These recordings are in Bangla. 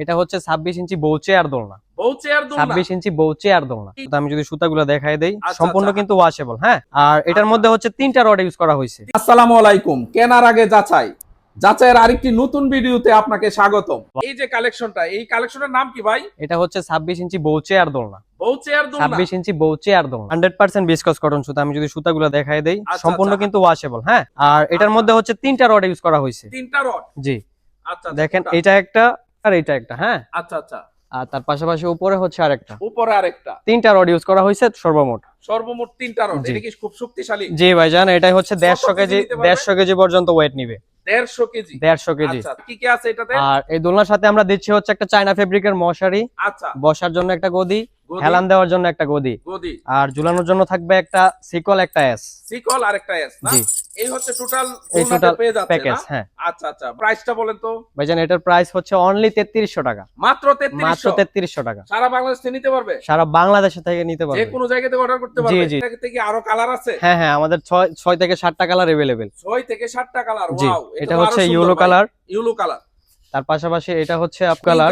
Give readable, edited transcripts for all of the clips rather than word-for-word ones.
এটা হচ্ছে 26 ইঞ্চি বউ চেয়ার দোলনা। 26 ইঞ্চি বউ চেয়ার দোলনা। তো আমি যদি সুতাগুলো দেখাই দেই, সম্পূর্ণ কিন্তু ওয়াশেবল। হ্যাঁ, আর এটার মধ্যে হচ্ছে 3টা রড ইউজ করা হয়েছে। আসসালামু আলাইকুম। কেনার আগে যাচাইয়ের আরেকটি নতুন ভিডিওতে আপনাকে স্বাগতম। এই যে কালেকশনটা, এই কালেকশনের নাম কি ভাই? এটা হচ্ছে 26 ইঞ্চি বউ চেয়ার দোলনা। বউ চেয়ার দোলনা। 26 ইঞ্চি বউ চেয়ার দোলনা, 100% বিসকস কটন সুতা। আমি যদি সুতাগুলো দেখাই দেই, সম্পূর্ণ কিন্তু ওয়াশেবল। হ্যাঁ, আর এটার মধ্যে হচ্ছে 3টা রড ইউজ করা হয়েছে। 3টা রড। জি, আচ্ছা, দেখেন এটা একটা আর এটা একটা। হ্যাঁ, আচ্ছা আচ্ছা। আর তার পাশাপাশি উপরে হচ্ছে আরেকটা। উপরে আরেকটা। 3টা রড ইউজ করা হয়েছে সর্বমোট। সর্বমোট 3টা রড। এটা কি খুব শক্তিশালী? জি ভাইজান, এটাই হচ্ছে 150 কেজি, 150 কেজি পর্যন্ত ওয়েট নিবে। 150 কেজি। 150 কেজি। আচ্ছা, কি কি আছে এটাতে? আর এই দোলনার সাথে আমরা দিচ্ছি হচ্ছে একটা চায়না ফেব্রিকের মশারি, আচ্ছা, বসার জন্য একটা গদি, হেলান দেওয়ার জন্য একটা গদি, আর ঝুলানোর জন্য থাকবে একটা সিকল, একটা এস। সিকল আর একটা এস না? জি, এই হচ্ছে টোটাল এই টোটাল পেয়ে যাচ্ছে প্যাকেজ। না? হ্যাঁ। আচ্ছা আচ্ছা, প্রাইসটা বলেন তো ভাইজান, এটার প্রাইস হচ্ছে অনলি 3300 টাকা। মাত্র মাত্র 3300। 3300 টাকা। সারা বাংলাদেশ থেকে নিতে পারবে? সারা বাংলাদেশ থেকে নিতে যে পারবে, কোনো জায়গা থেকে অর্ডার করতে পারবে। জি। এটা থেকে আরো কালার আছে? হ্যাঁ হ্যাঁ, আমাদের 6 থেকে 7টা কালার अवेलेबल। 6 থেকে 7টা কালার। জি, ওয়াও, এটা হচ্ছে ইয়েলো কালার। Yellow colour. তার পাশাপাশি এটা হচ্ছে আপ কালার।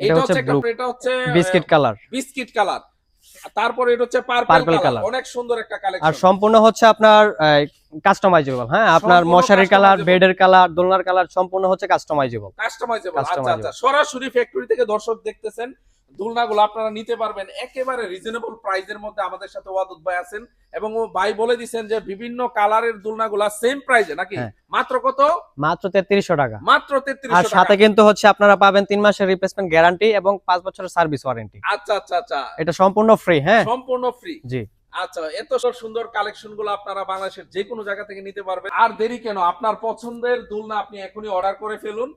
এটা হচ্ছে ব্লু। এটা হচ্ছে বিস্কিট কালার। Biscuit colour. তারপরে এটা হচ্ছে পার্পল কালার। অনেক সুন্দর একটা কালেকশন। আর সম্পূর্ণ হচ্ছে আপনার কাস্টমাইজেবল। হ্যাঁ, আপনার মশারির কালার, বেডের কালার, দোলনার কালার সম্পূর্ণ হচ্ছে কাস্টমাইজেবল। আচ্ছা আচ্ছা, সরাসরি ফ্যাক্টরি থেকে দর্শক দেখতেছেন। দোলনাগুলো আপনারা নিতে পারবেন একেবারে রিজনেবল প্রাইসের মধ্যে। আমাদের সাথে ওয়াদুদ ভাই আছেন এবং ও ভাই বলে দিবেন যে বিভিন্ন কালারের দোলনাগুলো সেম প্রাইসে নাকি? মাত্র কত? মাত্র 3300 টাকা। মাত্র 3300 আর টাকা। সাথে কিন্তু হচ্ছে আপনারা পাবেন 3 মাসের রিপ্লেসমেন্ট গ্যারান্টি এবং 5 বছরের সার্ভিস ওয়ারেন্টি। আচ্ছা আচ্ছা আচ্ছা, এটা সম্পূর্ণ ফ্রি। হ্যাঁ, সম্পূর্ণ ফ্রি। জি। আচ্ছা, এত সুন্দর কালেকশন গুলো আপনারা বাংলাদেশের যে কোনো জায়গা থেকে নিতে পারবেন। আর দেরি কেন, আপনার পছন্দের দোলনা আপনি এখনই অর্ডার করে ফেলুন।